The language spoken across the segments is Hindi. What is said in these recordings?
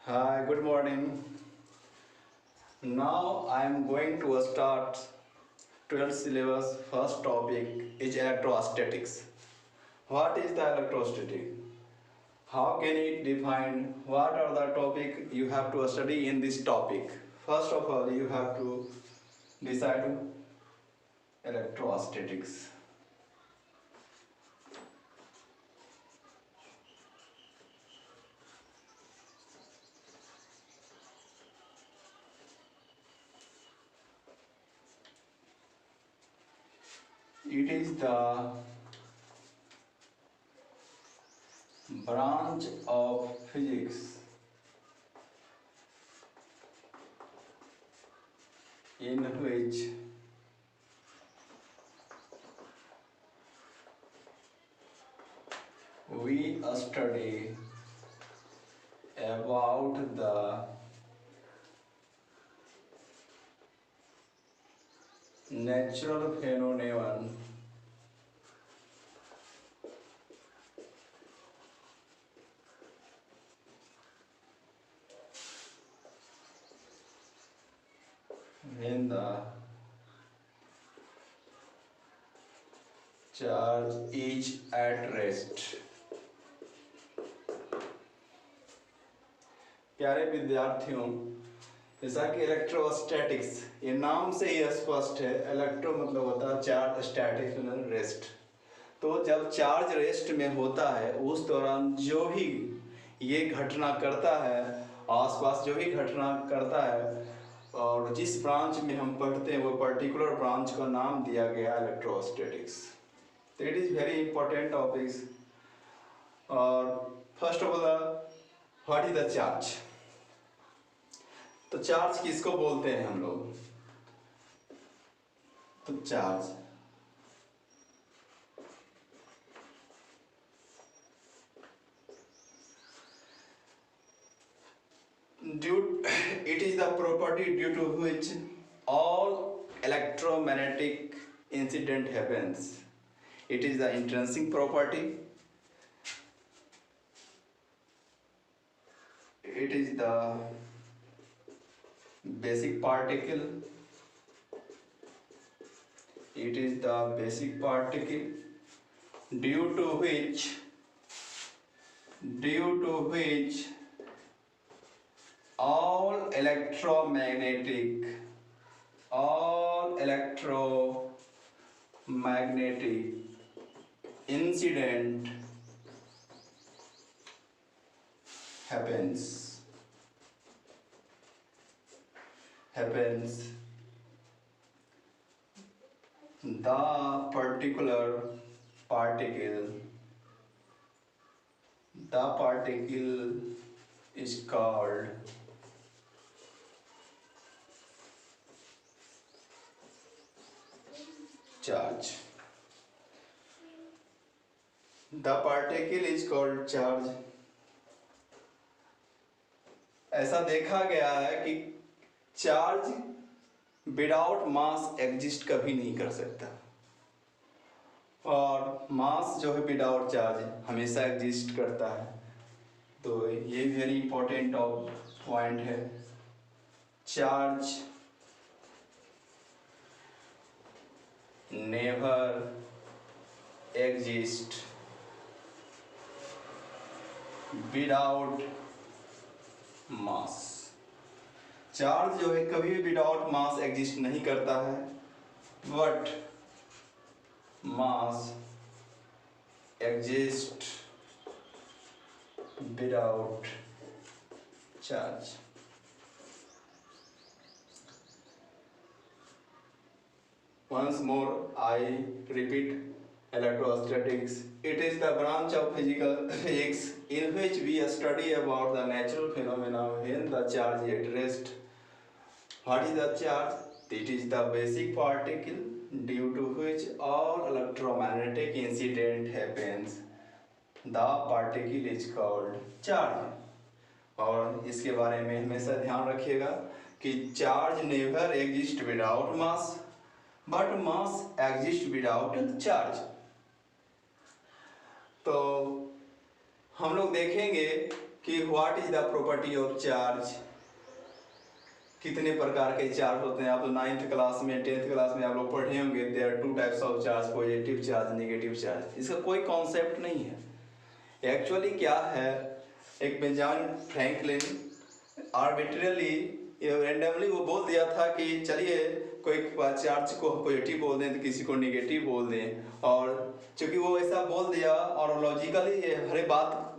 Hi, good morning. Now I am going to start 12th syllabus. First topic is electrostatics. What is the electrostatic? How can it define? What are the topic you have to study in this topic? First of all, you have to decide electrostatics. It is the branch of physics in which we study about the natural phenomenon when the charge is at rest. प्यारे विद्यार्थियों, जैसा कि इलेक्ट्रोस्टैटिक्स ये नाम से ही स्पष्ट है। इलेक्ट्रो मतलब होता है चार्ज, स्टैटिक मतलब रेस्ट। तो जब चार्ज रेस्ट में होता है उस दौरान जो भी ये घटना करता है, आसपास जो भी घटना करता है और जिस ब्रांच में हम पढ़ते हैं वो पर्टिकुलर ब्रांच का नाम दिया गया इलेक्ट्रोस्टैटिक्स। तो it is very important topics. और first of all what is the charge. तो चार्ज किसको बोलते हैं हम लोग? तो charge it is the property due to which all electromagnetic incident happens. It is the intrinsic property. It is the basic particle. It is the basic particle due to which all electromagnetic incident happens. The particular particle is called charge. The particle is called charge. ऐसा देखा गया है कि चार्ज विदाउट मास एग्जिस्ट कभी नहीं कर सकता और मास जो है विदाउट चार्ज हमेशा एग्जिस्ट करता है। तो ये वेरी इंपॉर्टेंट पॉइंट है। चार्ज नेवर एग्जिस्ट विदाउट मास। चार्ज जो है कभी भी विदाउट मास एग्जिस्ट नहीं करता है, but mass exist without charge. Once more I repeat, electrostatics, it is the branch of physics in which we study about the natural phenomena when the charge is at rest. What is the charge? It is the basic particle due to which all electromagnetic incident happens. The particle is called charge. और इसके बारे में हमेशा ध्यान रखिएगा कि charge never exist without mass, but mass exist without charge. तो हम लोग देखेंगे कि what is the property of charge, कितने प्रकार के चार्ज होते हैं। आप तो 9th क्लास में 10th क्लास में आप लोग पढ़े होंगे, there are 2 types of charge, positive charge, negative charge. इसका कोई कॉन्सेप्ट नहीं है। एक्चुअली क्या है, एक बेंजामिन फ्रैंकलिन आर्बिट्रेरली रैंडमली वो बोल दिया था कि चलिए कोई चार्ज को पॉजिटिव बोल दें तो किसी को नेगेटिव बोल दें, और चूंकि वो ऐसा बोल दिया और लॉजिकली हर बात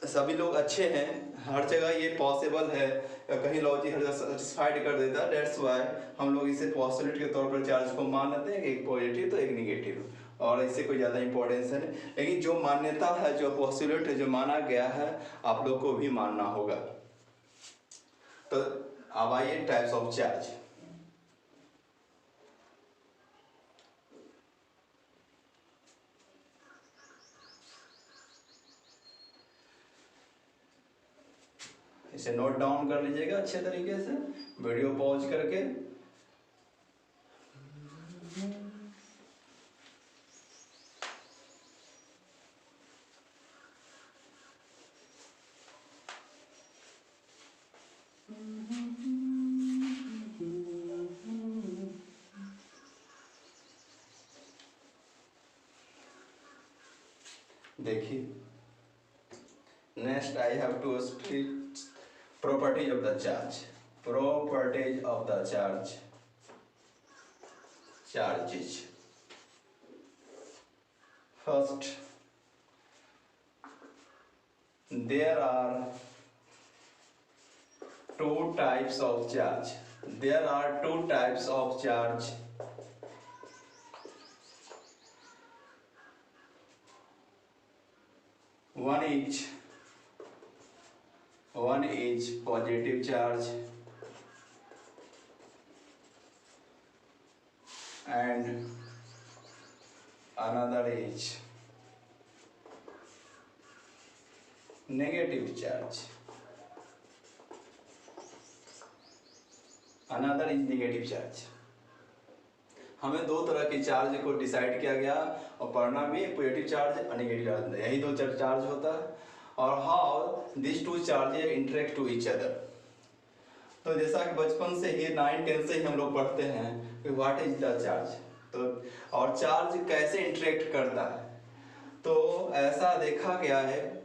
सभी लोग अच्छे हैं, हर जगह ये पॉसिबल है, कहीं लॉजिक हर जगह सेटिस्फाइड कर देता है। डेट्स वाई हम लोग इसे पॉसिबिलिटी के तौर पर चार्ज को मान लेते हैं, एक पॉजिटिव तो एक नेगेटिव, और इससे कोई ज़्यादा इंपॉर्टेंस है नहीं। लेकिन जो मान्यता है, जो पॉसिबिलिटी जो माना गया है, आप लोग को भी मानना होगा। तो अब आइए टाइप्स ऑफ चार्ज। इसे नोट डाउन कर लीजिएगा अच्छे तरीके से, वीडियो पॉज करके। देखिए, next I have to street properties of the charge. Properties of the charge. Charges. First, there are two types of charge. There are two types of charge. One is positive charge and another is negative charge. Another is negative charge. हमें दो तरह के चार्ज को डिसाइड किया गया और पढ़ना भी, पॉजिटिव चार्ज और नेगेटिव चार्ज, यही दो चार्ज होता है। और how this two charges interact to each other. तो जैसा कि बचपन से ही 9-10 से ही हम लोग पढ़ते हैं कि व्हाट इज द चार्ज, तो और चार्ज कैसे इंटरेक्ट करता है। तो ऐसा देखा गया है,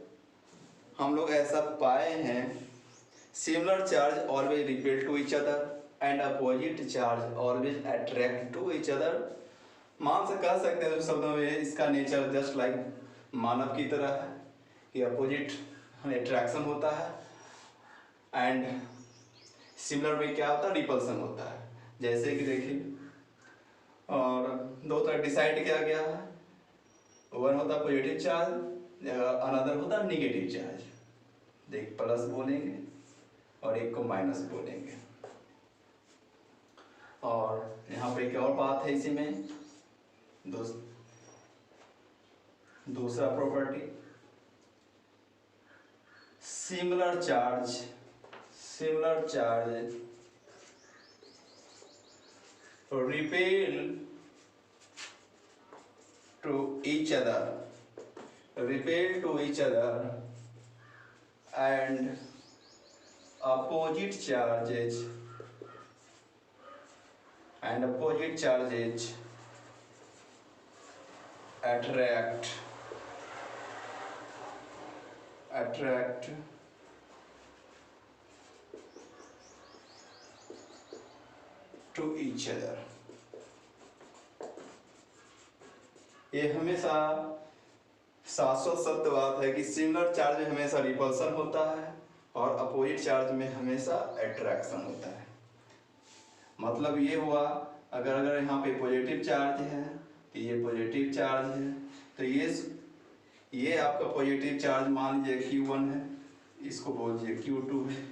हम लोग ऐसा पाए हैं, similar charge always repel to each other and opposite charge always attract to each other. मान से कह सकते हैं शब्दों में, इसका नेचर जस्ट लाइक मानव की तरह है कि अपोजिट अट्रैक्शन होता है एंड सिमिलर में क्या होता है, रिपल्सन होता है। जैसे कि देखिए, और दो तरह डिसाइड किया गया है, वन होता है पॉजिटिव चार्ज, अनदर होता है नेगेटिव चार्ज। देख, प्लस बोलेंगे और एक को माइनस बोलेंगे। और यहाँ पे एक और बात है इसी में, दूसरा property, similar charge repel to each other and opposite charges attract to each other। ये हमेशा शाश्वत सत्य बात है कि सिमिलर चार्ज में हमेशा रिपल्सन होता है और अपोजिट चार्ज में हमेशा अट्रैक्शन होता है। मतलब ये हुआ, अगर यहाँ पे पॉजिटिव चार्ज है तो ये पॉजिटिव चार्ज है, तो ये आपका पॉजिटिव चार्ज मान लीजिए Q1 है, इसको बोलिए Q2 है।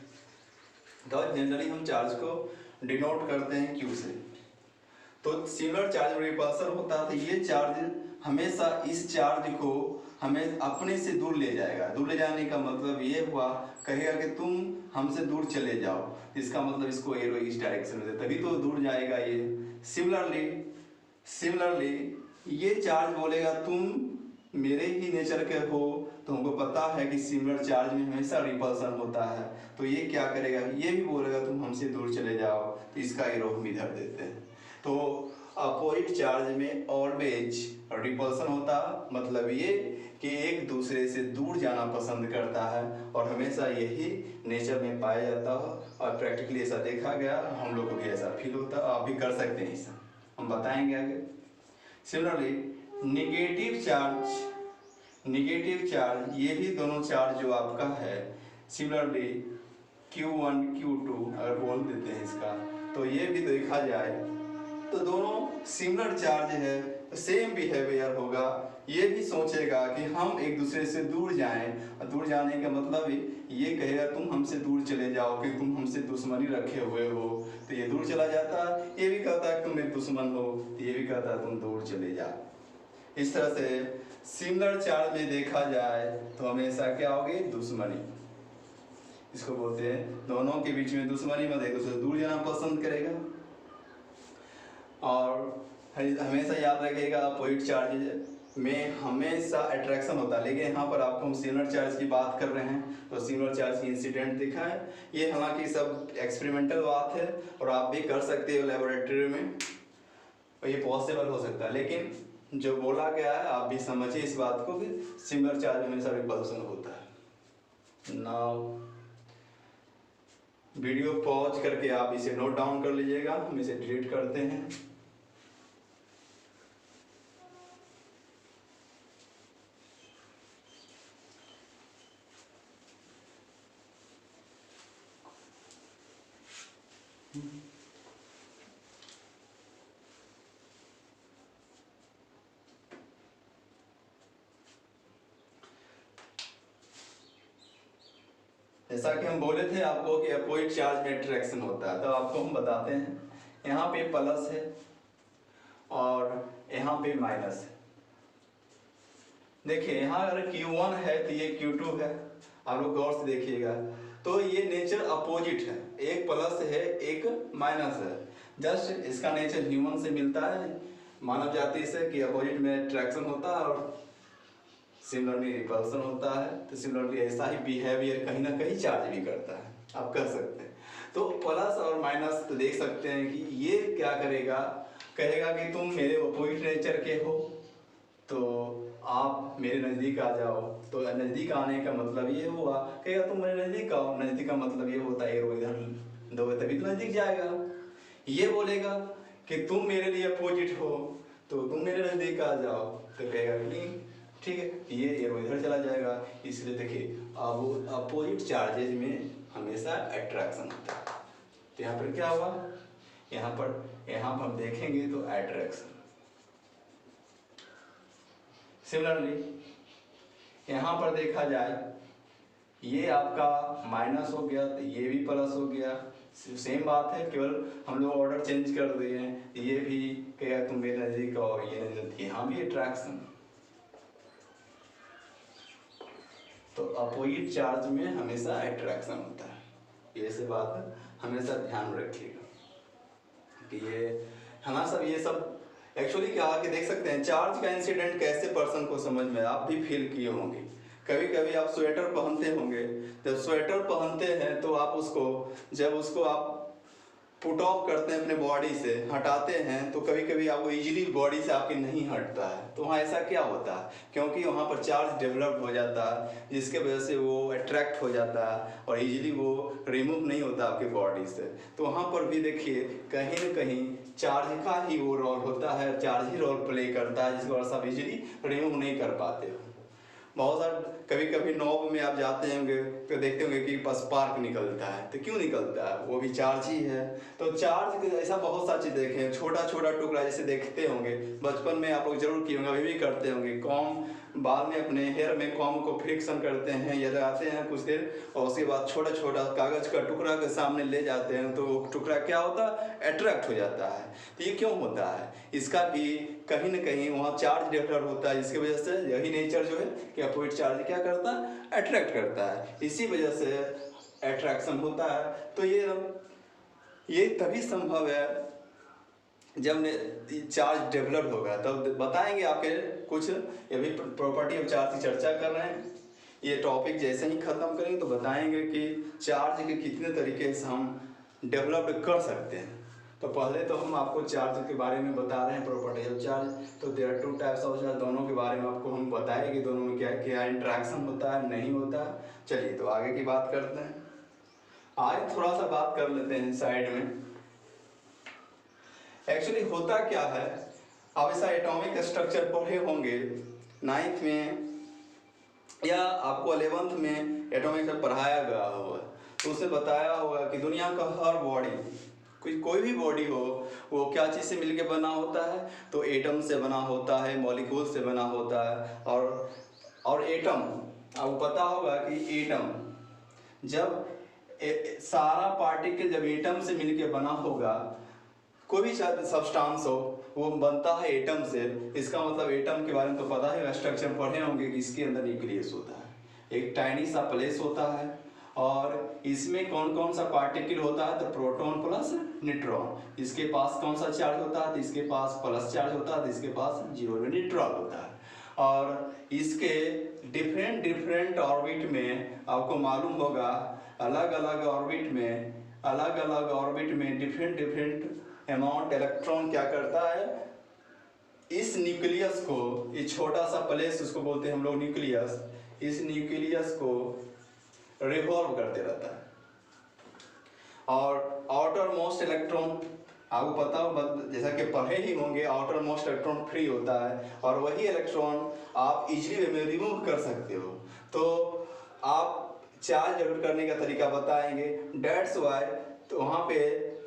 तो जनरली हम चार्ज को डिनोट करते हैं Q से। तो सिमिलर चार्ज रिपल्सन होता है, तो ये चार्ज हमेशा इस चार्ज को हमें अपने से दूर ले जाएगा। दूर ले जाने का मतलब ये हुआ, कहेगा कि तुम हमसे दूर चले जाओ, इसका मतलब इसको एरो इस डायरेक्शन में दे, तभी तो दूर जाएगा ये। सिमिलरली ये चार्ज बोलेगा तुम मेरे ही नेचर के हो तो हमको पता है कि सिमिलर चार्ज में हमेशा रिपल्सन होता है, तो ये क्या करेगा, ये भी बोलेगा तुम हमसे दूर चले जाओ, तो इसका एरो हम इधर देते हैं। तो अपोजिट चार्ज में ऑलवेज रिपल्सन होता है, मतलब ये कि एक दूसरे से दूर जाना पसंद करता है, और हमेशा यही नेचर में पाया जाता है, और प्रैक्टिकली ऐसा देखा गया, हम लोग को भी ऐसा फील होता है, आप भी कर सकते हैं ऐसा, हम बताएंगे आगे। सिमिलरली नेगेटिव चार्ज ये भी दोनों चार्ज जो आपका है, सिमिलरली Q1 Q2 अगर बोल देते हैं इसका, तो ये भी देखा जाए तो दोनों सिमिलर चार्ज है, तो सेम बिहेवियर होगा। ये भी सोचेगा कि हम एक दूसरे से दूर जाएं, और दूर जाने का मतलब ये कहेगा तुम हमसे दूर चले जाओ कि तुम हमसे दुश्मनी रखे हुए हो, तो ये दूर चला जाता है। ये भी कहता है तुम मेरे दुश्मन हो, तो ये भी कहता है तुम दूर चले जाओ। इस तरह से सिमिलर चार्ज में देखा जाए तो हमेशा क्या होगी, दुश्मनी, इसको बोलते हैं दोनों के बीच में दुश्मनी, मतलब एक दूसरे से दूर जाना पसंद करेगा। और हमेशा याद रखिएगा अपोजिट चार्ज में हमेशा अट्रैक्शन होता है, लेकिन यहाँ पर आपको हम सिमिलर चार्ज की बात कर रहे हैं, तो सिमिलर चार्ज की इंसिडेंट दिखा है। ये हालांकि सब एक्सपेरिमेंटल बात है, और आप भी कर सकते हो लेबोरेटरी में, और ये पॉसिबल हो सकता है, लेकिन जो बोला गया है आप भी समझिए इस बात को कि सिमिलर चार्ज में हमेशा रिपल्सन होता है। नाउ वीडियो पॉज करके आप इसे नोट डाउन कर लीजिएगा, हम इसे डिलीट करते हैं। जैसा कि हम बोले थे आपको कि अपोजिट चार्ज में अट्रैक्शन होता है, तो आपको हम बताते हैं। यहाँ पे प्लस है और यहाँ पे माइनस है। देखिए यहाँ अगर Q1 है तो ये Q2 है, आप लोग गौर से देखिएगा, तो ये नेचर अपोजिट है, एक प्लस है एक माइनस है। जस्ट इसका नेचर ह्यूमन से मिलता है, मानव जाति से, कि अपोजिट में अट्रैक्शन होता है और सिमिलरली रिपल्सन होता है। तो सिमिलरली ऐसा ही बिहेवियर कहीं ना कहीं चार्ज भी करता है, आप कर सकते हैं। तो प्लस और माइनस तो देख सकते हैं कि ये क्या करेगा, कहेगा कि तुम मेरे अपोजिट नेचर के हो तो आप मेरे नज़दीक आ जाओ। तो नज़दीक आने का मतलब ये हुआ, कहेगा तुम मेरे नज़दीक आओ, नज़दीक का मतलब ये होता है एरो इधर दोगे तभी तो नज़दीक जाएगा। ये बोलेगा कि तुम मेरे लिए अपोजिट हो तो तुम मेरे नज़दीक आ जाओ, तो कहेगा नहीं ठीक है, ये एरो इधर चला जाएगा। इसलिए देखिए अब अपोजिट चार्जेज में हमेशा अट्रैक्शन होता है। तो यहाँ पर क्या हुआ, यहाँ पर हम देखेंगे तो अट्रैक्शन। सिमिलरली यहाँ पर देखा जाए ये आपका माइनस हो गया तो ये भी प्लस हो गया, सेम बात है, केवल हम लोग ऑर्डर चेंज कर दिए हैं। ये भी क्या तुम मेरे नज़दीक आओ, ये नज़दीक, यहाँ भी अट्रैक्शन। तो अपोजिट चार्ज में हमेशा अट्रैक्शन होता है, ये से बात हमेशा ध्यान रखिएगा कि ये हमारा सब ये सब एक्चुअली क्या कि देख सकते हैं चार्ज का इंसिडेंट कैसे पर्सन को समझ में, आप भी फील किए होंगे। कभी कभी आप स्वेटर पहनते होंगे, जब स्वेटर पहनते हैं तो आप उसको जब उसको आप पुट ऑफ करते हैं अपने बॉडी से, हटाते हैं, तो कभी कभी आपको इजीली बॉडी से आपके नहीं हटता है। तो वहाँ ऐसा क्या होता है, क्योंकि वहाँ पर चार्ज डेवलप हो जाता है जिसके वजह से वो अट्रैक्ट हो जाता है और इजीली वो रिमूव नहीं होता आपकी बॉडी से। तो वहाँ पर भी देखिए कहीं न कहीं चार्ज का ही वो रोल होता है, चार्ज ही रोल प्ले करता है, जिसको और सब इजीली रिमूव नहीं कर पाते हो। बहुत सारे कभी कभी नॉब में आप जाते होंगे तो देखते होंगे कि स्पार्क निकलता है, तो क्यों निकलता है, वो भी चार्ज ही है। तो चार्ज ऐसा बहुत सारी चीज़ देखे हैं, छोटा छोटा टुकड़ा जैसे देखते होंगे बचपन में आप लोग जरूर किए होंगे, अभी भी करते होंगे। कॉम बाल में अपने हेयर में कॉम को फ्रिक्शन करते हैं या लगाते हैं कुछ देर, और उसके बाद छोटा छोटा कागज का टुकड़ा के सामने ले जाते हैं, तो वो टुकड़ा क्या होता है, अट्रैक्ट हो जाता है। तो ये क्यों होता है, इसका भी कहीं ना कहीं वहाँ चार्ज डेवलप होता है, जिसकी वजह से यही नेचर जो है कि अपोजिट चार्ज क्या करता है, अट्रैक्ट करता है, इसी वजह से अट्रैक्शन होता है। तो ये तभी संभव है जब चार्ज डेवलप होगा, तब बताएंगे आपके कुछ अभी प्रॉपर्टी ऑफ चार्ज की चर्चा कर रहे हैं। ये टॉपिक जैसे ही खत्म करेंगे तो बताएंगे कि चार्ज के कितने तरीके से हम डेवलप कर सकते हैं। तो पहले तो हम आपको चार्ज के बारे में बता रहे हैं, प्रॉपर्टी ऑफ चार्ज। तो there are two types of charge, दोनों के बारे में आपको हम बताएंगे कि दोनों में क्या क्या इंट्रैक्शन होता है, नहीं होता। चलिए तो आगे की बात करते हैं। आज थोड़ा सा बात कर लेते हैं साइड में। एक्चुअली होता क्या है, आप ऐसा एटॉमिक स्ट्रक्चर पढ़े होंगे 9th में या आपको 11th में एटॉमिक पढ़ाया गया होगा, तो उसमें बताया होगा कि दुनिया का हर बॉडी, कोई भी बॉडी हो, वो क्या चीज़ से मिलके बना होता है, तो एटम से बना होता है, मॉलिक्यूल से बना होता है। और एटम, आपको पता होगा कि एटम जब सारा पार्टिकल जब एटम से मिलके बना होगा, कोई भी सब्सटेंस हो वो बनता है एटम से। इसका मतलब एटम के बारे में तो पता है, स्ट्रक्चर पढ़े होंगे कि इसके अंदर न्यूक्लियस होता है, एक टाइनी सा प्लेस होता है, और इसमें कौन कौन सा पार्टिकल होता है, तो प्रोटॉन प्लस न्यूट्रॉन। इसके पास कौन सा चार्ज होता है, तो इसके पास प्लस चार्ज होता है, तो इसके पास जीरो न्यूट्रॉन होता है। और इसके डिफरेंट डिफरेंट ऑर्बिट में आपको मालूम होगा, अलग अलग ऑर्बिट में डिफरेंट डिफरेंट अमाउंट इलेक्ट्रॉन क्या करता है, इस न्यूक्लियस को, इस छोटा सा प्लेस उसको बोलते हैं हम लोग न्यूक्लियस, इस न्यूक्लियस को रिवॉल्व करते रहता है। और आउटर मोस्ट इलेक्ट्रॉन, आपको पता हो, जैसा कि पढ़े ही होंगे, आउटर मोस्ट इलेक्ट्रॉन फ्री होता है, और वही इलेक्ट्रॉन आप इजीली में रिमूव कर सकते हो। तो आप चार्ज जनरेट करने का तरीका बताएंगे, डेट्स वाई। तो वहाँ पे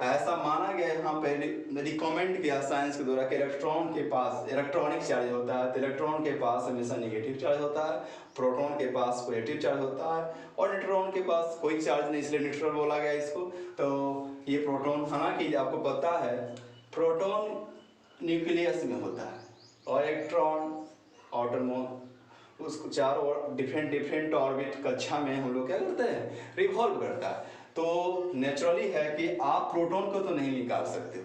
ऐसा माना गया, यहाँ पे रिकमेंड किया साइंस के द्वारा कि इलेक्ट्रॉन के पास इलेक्ट्रॉनिक चार्ज होता है, तो इलेक्ट्रॉन के पास हमेशा नेगेटिव चार्ज होता है, प्रोटॉन के पास पॉजिटिव चार्ज होता है, और न्यूट्रॉन के पास कोई चार्ज नहीं, इसलिए न्यूट्रल बोला गया इसको। तो ये प्रोटॉन, हालांकि आपको पता है प्रोटॉन न्यूक्लियस में होता है, और इलेक्ट्रॉन आउटर मोस्ट, उसको चारों ओर डिफरेंट डिफरेंट ऑर्बिट कक्षा में हम लोग क्या करते हैं, रिवॉल्व करता है। तो नेचुरली है कि आप प्रोटॉन को तो नहीं निकाल सकते हो,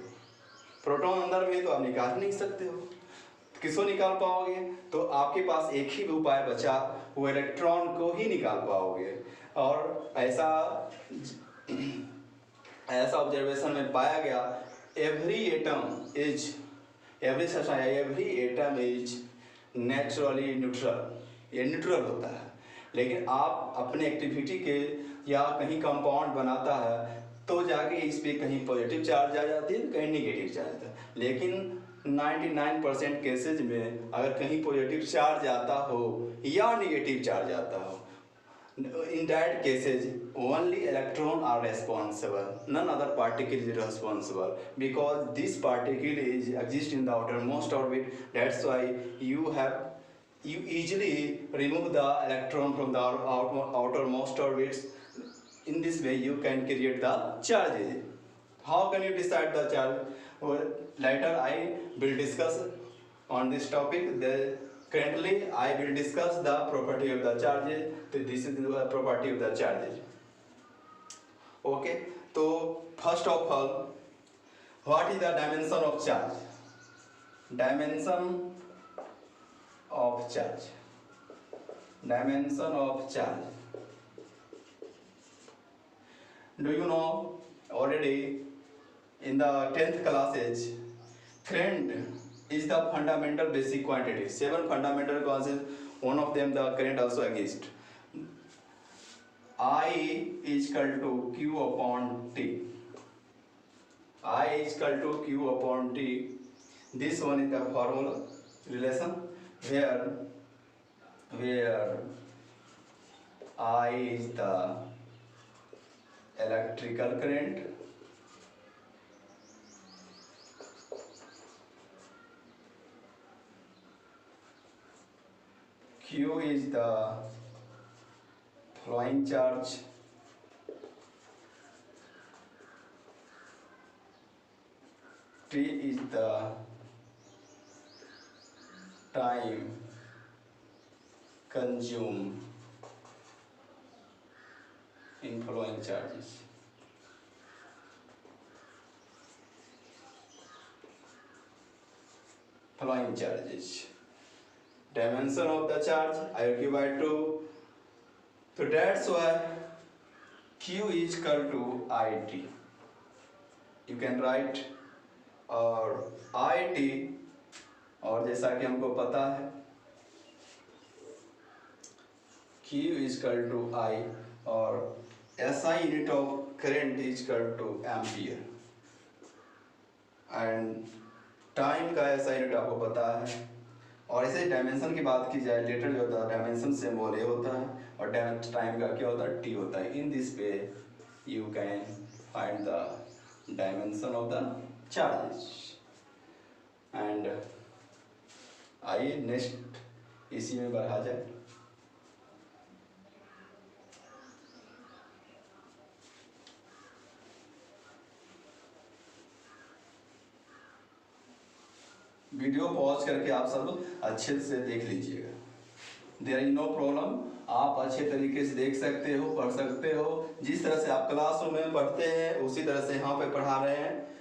प्रोटॉन अंदर में तो आप निकाल नहीं सकते हो, किसको निकाल पाओगे, तो आपके पास एक ही उपाय बचा, वो इलेक्ट्रॉन को ही निकाल पाओगे। और ऐसा ऑब्जर्वेशन में पाया गया, every atom is naturally neutral, ये न्यूट्रल होता है। लेकिन आप अपने एक्टिविटी के या कहीं कंपाउंड बनाता है, तो जाके इस पे कहीं पॉजिटिव चार्ज आ जाती है, कहीं नेगेटिव चार्ज आता है। लेकिन 99% केसेज में अगर कहीं पॉजिटिव चार्ज आता हो या नेगेटिव चार्ज आता हो, in that cases only electron are responsible, none other particle is responsible, because this particle is exist in the outermost orbit. That's why you easily remove the electron from the outermost orbits. In this way you can create the charges. How can you decide the charge? Well, later I will discuss on this topic. Currently I will discuss the property of the charges. So this is the property of the charges. Okay, so first of all, what is the dimension of charge? Dimension of charge. Dimension of charge. Do you know already in the 10th classes, current is the fundamental basic quantity. 7 fundamental causes, one of them the current also exists. I is equal to Q upon T. I is equal to Q upon T. This one is the formula relation where I is the electrical current, Q is the flowing charge, T is the time consumed in flowing charges. Flowing charges. dimension of the charge IQ by 2. So that's why Q is equal to IT. You can write और IT, और जैसा कि हमको पता है Q is equal to I और SI unit of current is equal to ampere and time का SI यूनिट आपको पता है। और ऐसे डायमेंशन की बात की जाए, लेटर जो होता है डायमेंशन सिंबल ए होता है और टाइम का क्या होता है टी होता है। In this way you can find the dimension of the charges. And आइए नेक्स्ट इसी में बढ़ा जाए। वीडियो पॉज करके आप सब अच्छे से देख लीजिएगा। देयर इज नो प्रॉब्लम, आप अच्छे तरीके से देख सकते हो, पढ़ सकते हो। जिस तरह से आप क्लासरूम में पढ़ते हैं उसी तरह से यहाँ पे पढ़ा रहे हैं।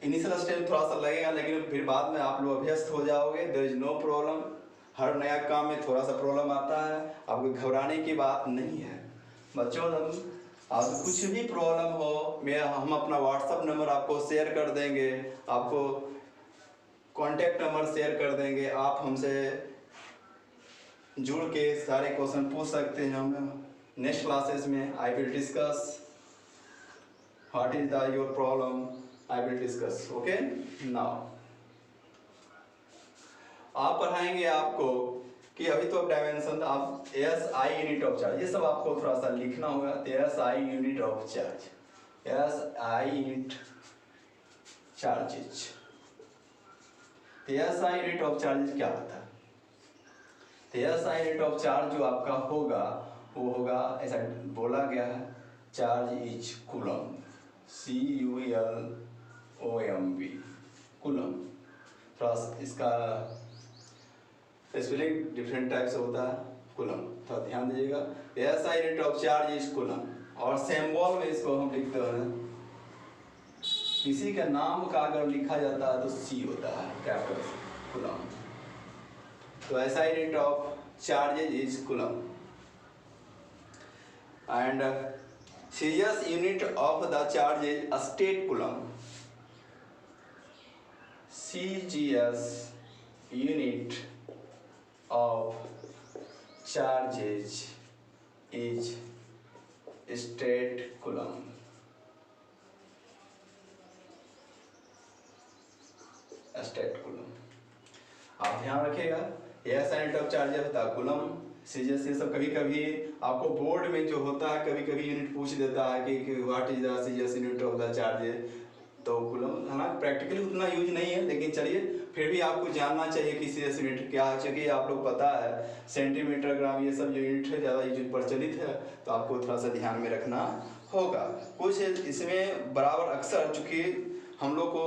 इनिशियल स्टेज थोड़ा सा लगेगा, लेकिन फिर बाद में आप लोग अभ्यस्त हो जाओगे। There is no problem. हर नया काम में थोड़ा सा प्रॉब्लम आता है, आपको घबराने की बात नहीं है बच्चों। आपको कुछ भी प्रॉब्लम हो, हम अपना व्हाट्सअप नंबर आपको शेयर कर देंगे, आपको कॉन्टैक्ट नंबर शेयर कर देंगे। आप हमसे जुड़ के सारे क्वेश्चन पूछ सकते हैं। हम नेक्स्ट क्लासेस में I will discuss what is the your problem, I will discuss. Okay, now आप पढ़ाएंगे आपको कि अभी तो डायमेंशन आप S I unit of charge, ये सब आपको थोड़ा सा लिखना होगा। S I unit of charge, S I unit charges. S I unit of charges क्या होता है? S I unit of charge जो आपका होगा वो होगा, ऐसा बोला गया है, charge is coulomb, CULOMB, coulomb. थोड़ा इसका स्पेलिंग डिफरेंट टाइप से होता है, कूलम, थोड़ा ध्यान दीजिएगा। S I unit of charge is coulomb, और सिंबल में इसको हम लिखते हैं, किसी का नाम का अगर लिखा जाता है तो C होता है, कैपिटल कूलम। तो S I unit of charges is coulomb and serious unit of the charge is state coulomb. CGS unit of charges is state coulomb। State coulomb आप ध्यान रखिएगा। S I unit of charge होता है कूलम, सीजीएस। ये सब कभी कभी आपको बोर्ड में जो होता है कभी कभी यूनिट पूछ देता है कि what is the CGS unit of the charge, तो कूलम हमारा प्रैक्टिकली उतना यूज नहीं है, लेकिन चलिए फिर भी आपको जानना चाहिए कि सीजीएस यूनिट क्या है। चूँकि आप लोग पता है सेंटीमीटर, ग्राम, ये सब जो यूनिट है ज़्यादा यूज प्रचलित है, तो आपको थोड़ा सा ध्यान में रखना होगा। कुछ इसमें बराबर अक्सर, चूँकि हम लोग को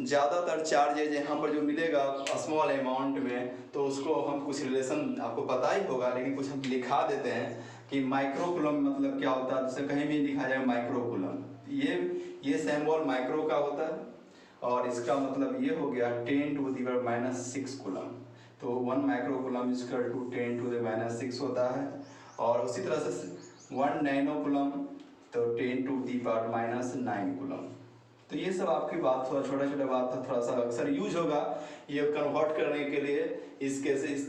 ज़्यादातर चार्जेज यहाँ पर जो मिलेगा स्मॉल अमाउंट में, तो उसको हम कुछ रिलेशन आपको पता ही होगा, लेकिन कुछ हम लिखा देते हैं कि माइक्रो कूलम मतलब क्या होता है। जैसे कहीं भी लिखा जाए माइक्रो कूलम, ये सिंबल माइक्रो का होता है, और इसका मतलब ये हो गया 10⁻⁻⁶ कूलम। तो 1 micro coulomb is equal to 10⁻⁻⁶ होता है। और उसी तरह से 1 नैनो कूलम तो 10⁻⁹ कूलम। तो ये सब आपकी बात, थोड़ा छोटा छोटा बात था, थोड़ा सा अक्सर यूज होगा ये कन्वर्ट करने के लिए इस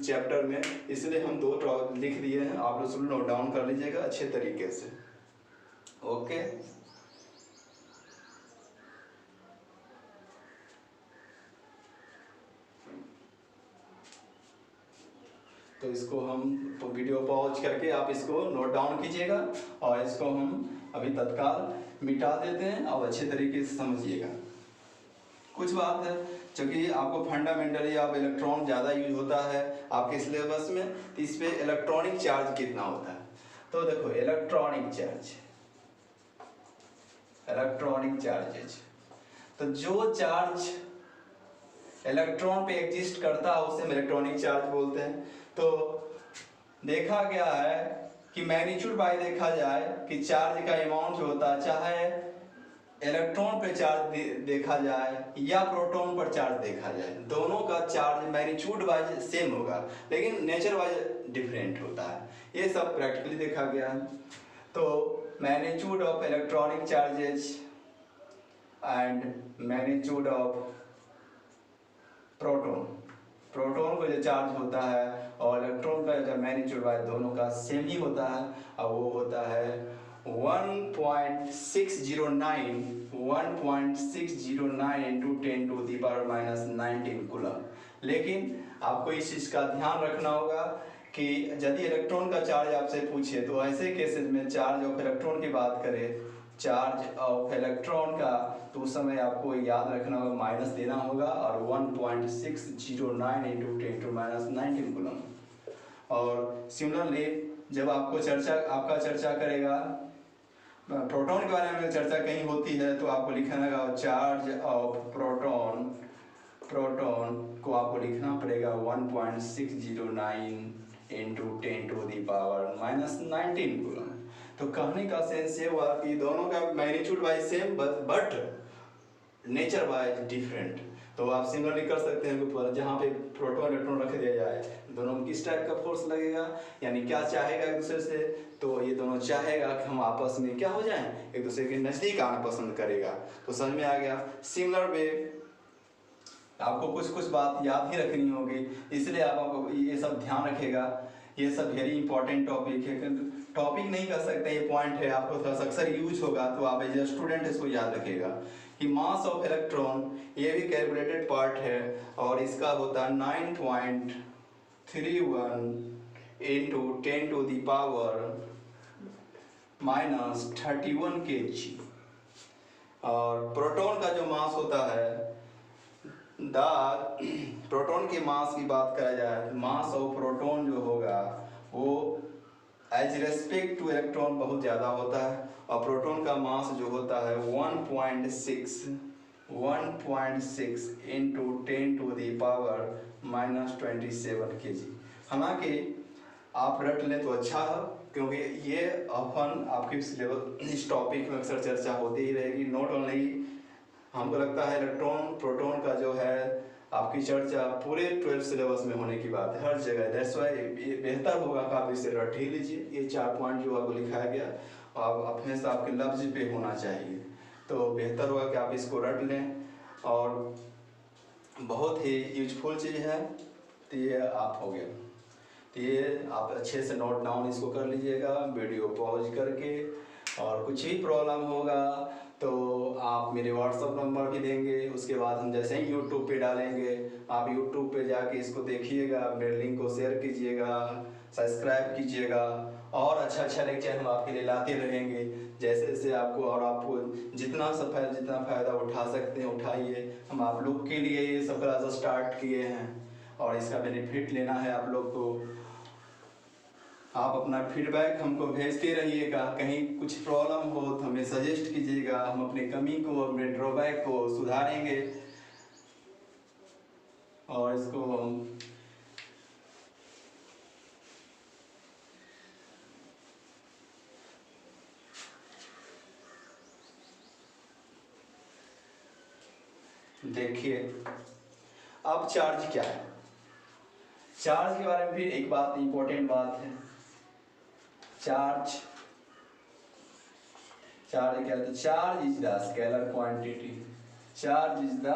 चैप्टर में, इसलिए हम 2 लिख दिए हैं। आप लोग नोट डाउन कर लीजिएगा अच्छे तरीके से। ओके, तो इसको हम वीडियो पॉज करके आप इसको नोट डाउन कीजिएगा, और इसको हम अभी तत्काल मिटा देते हैं। अब अच्छे तरीके से समझिएगा। कुछ बात है, क्योंकि आपको फंडामेंटली आप इलेक्ट्रॉन ज़्यादा यूज होता है आपके सिलेबस में, तो इस पर इलेक्ट्रॉनिक चार्ज कितना होता है। तो देखो इलेक्ट्रॉनिक चार्जेज, तो जो चार्ज इलेक्ट्रॉन पे एग्जिस्ट करता है उसे हम इलेक्ट्रॉनिक चार्ज बोलते हैं। तो देखा गया है कि मैग्नीट्यूड बाय देखा जाए कि चार्ज का अमाउंट जो होता है, चाहे इलेक्ट्रॉन पे चार्ज देखा जाए या प्रोटॉन पर चार्ज देखा जाए, दोनों का चार्ज मैग्नीट्यूड वाइज सेम होगा लेकिन नेचर वाइज डिफरेंट होता है। ये सब प्रैक्टिकली देखा गया है। तो magnitude of electronic charges and magnitude of proton, proton का जो चार्ज होता है और इलेक्ट्रॉन का जो मैग्नीट्यूड वाइज दोनों का सेम ही होता है, और वो होता है 1.609 into 10 to the power minus 19 coulomb. लेकिन आपको इस चीज़ का ध्यान रखना होगा कि यदि इलेक्ट्रॉन का चार्ज आपसे पूछे तो ऐसे केसेस में चार्ज ऑफ इलेक्ट्रॉन की बात करें, चार्ज ऑफ इलेक्ट्रॉन का, तो उस समय आपको याद रखना होगा माइनस देना होगा और 1.609 into 10 to minus 19 कूलम। और सिमिलरली जब आपको आपका चर्चा करेगा प्रोटॉन के बारे में चर्चा कहीं होती है तो आपको लिखना होगा चार्ज ऑफ प्रोटॉन, प्रोटॉन को आपको लिखना पड़ेगा 1.609 into 10 to the power minus 19 coulomb. तो कहने का सेंस ये हुआ कि दोनों का magnitude wise same but nature wise different. तो आप सिमिलरली कर सकते हैं कि जहाँ पे प्रोटॉन इलेक्ट्रॉन रख दिया जाए दोनों में किस टाइप का फोर्स लगेगा, यानी क्या चाहेगा एक दूसरे से, तो ये दोनों चाहेगा कि हम आपस में क्या हो जाएं, एक दूसरे के नज़दीक आना पसंद करेगा। तो समझ में आ गया। सिमिलर वे आपको कुछ कुछ बात याद ही रखनी होगी, इसलिए आपको ये सब ध्यान रखेगा। ये सब वेरी इंपॉर्टेंट टॉपिक है, टॉपिक नहीं कर सकते, ये पॉइंट है, आपको थोड़ा सा अक्सर यूज होगा तो आप एज ए स्टूडेंट इसको याद रखेगा कि मास ऑफ इलेक्ट्रॉन ये भी कैलकुलेटेड पार्ट है और इसका होता है 9.31 into 10 to the power minus 31 kg। और प्रोटॉन का जो मास होता है, प्रोटॉन के मास की बात करा जाए, मास ऑफ प्रोटॉन जो होगा वो एज रेस्पेक्ट टू इलेक्ट्रॉन बहुत ज़्यादा होता है और प्रोटॉन का मास जो होता है 1.6 into 10 to the power minus 27 kg। हालांकि आप रट लें तो अच्छा है क्योंकि ये अपन आपके सिलेबस इस टॉपिक में अक्सर चर्चा होती ही रहेगी। नॉट ओनली हमको लगता है इलेक्ट्रॉन प्रोटॉन का जो है आपकी चर्चा पूरे 12 सिलेबस में होने की बात है हर जगह। दैट्स वाई बेहतर होगा कि आप इसे रट ही लीजिए। ये 4 पॉइंट जो आपको लिखाया गया आप अपने से आपके लफ्ज पे होना चाहिए, तो बेहतर होगा कि आप इसको रट लें और बहुत ही यूजफुल चीज़ है। तो ये आप हो गया, तो ये आप अच्छे से नोट डाउन इसको कर लीजिएगा वीडियो पॉज करके। और कुछ ही प्रॉब्लम होगा तो आप मेरे व्हाट्सअप नंबर भी देंगे, उसके बाद हम जैसे ही यूट्यूब पे डालेंगे आप यूट्यूब पे जाके इसको देखिएगा, मेरे लिंक को शेयर कीजिएगा, सब्सक्राइब कीजिएगा और अच्छा अच्छा लेक्चर हम आपके लिए लाते रहेंगे जैसे जैसे आपको, और आपको जितना फ़ायदा उठा सकते हैं उठाइए। हम आप लोग के लिए ये सब क्लास स्टार्ट किए हैं और इसका बेनिफिट लेना है आप लोग को। आप अपना फीडबैक हमको भेजते रहिएगा, कहीं कुछ प्रॉब्लम हो तो हमें सजेस्ट कीजिएगा, हम अपने कमी को अपने ड्रॉबैक को सुधारेंगे और इसको देखिए। अब चार्ज क्या है, चार्ज के बारे में भी एक बात इंपॉर्टेंट बात है। चार्ज क्या है? Charge is the scalar quantity, charge is the